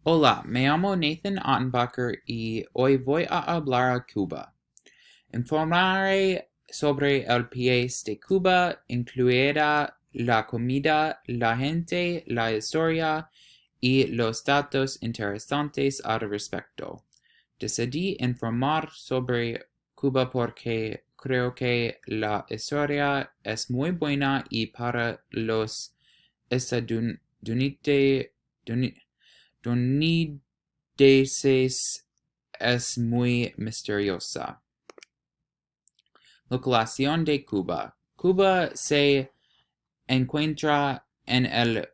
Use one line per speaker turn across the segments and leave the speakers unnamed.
Hola, me llamo Nathan Ottenbacher y hoy voy a hablar a Cuba. Informaré sobre el país de Cuba, incluirá la comida, la gente, la historia y los datos interesantes al respecto. Decidí informar sobre Cuba porque creo que la historia es muy buena y para los estadounidenses es muy misteriosa. Localización de Cuba. Cuba se encuentra en el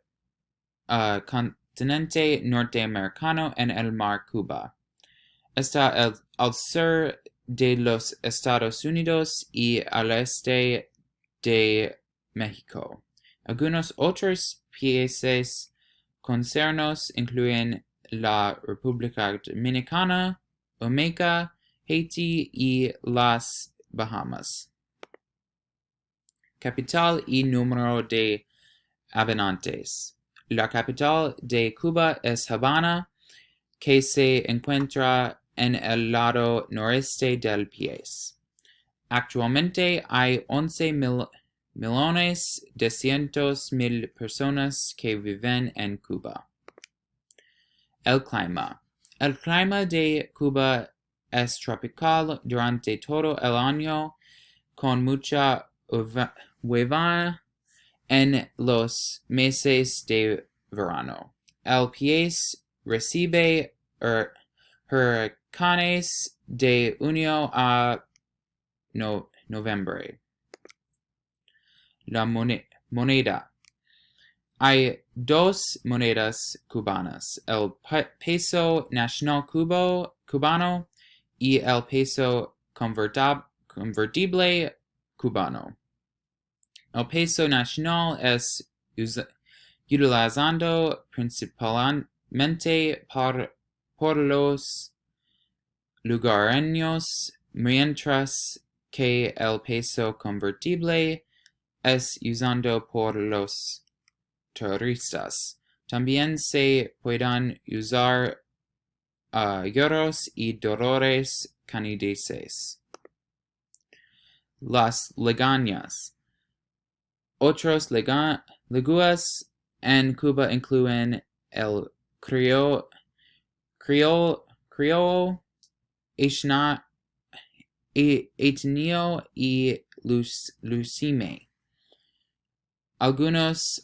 continente norteamericano en el mar Cuba. Está al sur de los Estados Unidos y al este de México. Algunos otros países concernos incluyen la República Dominicana, Jamaica, Haití y las Bahamas. Capital y número de habitantes. La capital de Cuba es Habana, que se encuentra en el lado noreste del país. Actualmente hay 11.200.000 personas que viven en Cuba. El clima. El clima de Cuba es tropical durante todo el año, con mucha humedad en los meses de verano. El país recibe huracanes de junio a noviembre. La moneda. Hay dos monedas cubanas, el peso nacional cubano y el peso convertible cubano. El peso nacional es utilizado principalmente por los lugareños, mientras que el peso convertible es usado por los turistas. También se pueden usar euros y dólares canadienses. Las legañas. Otros lenguas en Cuba incluyen el criollo, etnio y lucime. Algunos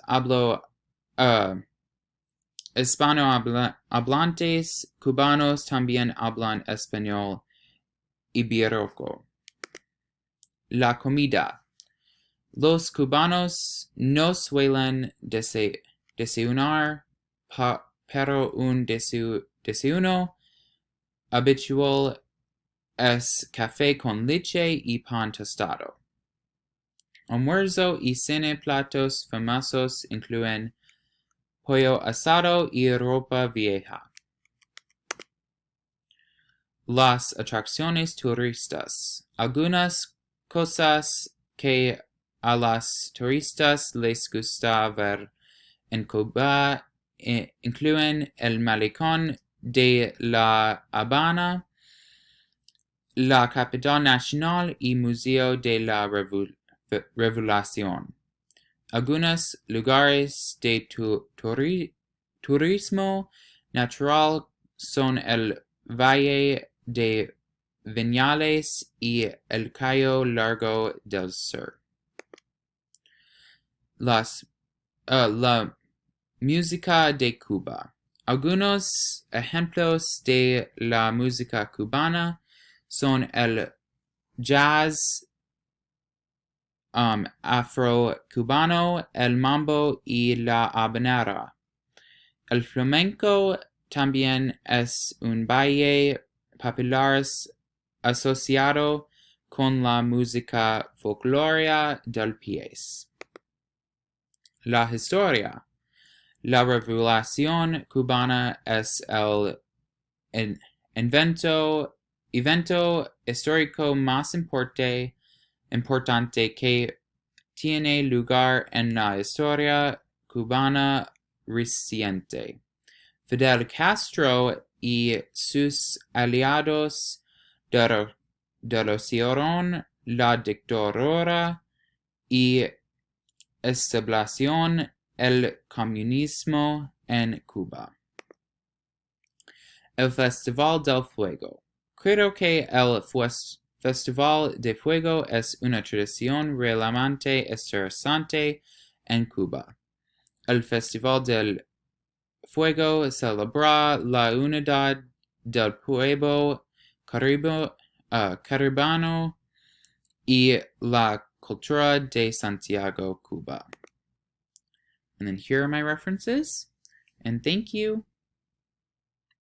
hispanohablantes cubanos también hablan español ibérico. La comida. Los cubanos no suelen desayunar, pero un desayuno habitual es café con leche y pan tostado. Almuerzo y cena platos famosos incluyen pollo asado y ropa vieja. Las atracciones turistas. Algunas cosas que a los turistas les gusta ver en Cuba incluyen el malecón de La Habana, la capital nacional y museo de la Revolución. Algunos lugares de turismo natural son el Valle de Viñales y el Cayo Largo del Sur. La música de Cuba. Algunos ejemplos de la música cubana son el jazz afro-cubano, el mambo y la habanera. El flamenco también es un baile popular asociado con la música folclórica del país. La historia. La Revolución cubana es el evento histórico más importante que tiene lugar en la historia cubana reciente. Fidel Castro y sus aliados derrocaron la dictadura y establecieron el comunismo en Cuba. El Festival del Fuego. Creo que el Festival de Fuego es una tradición realmente interesante en Cuba. El Festival del Fuego celebra la unidad del pueblo caribano y la cultura de Santiago, Cuba. And then here are my references, and thank you.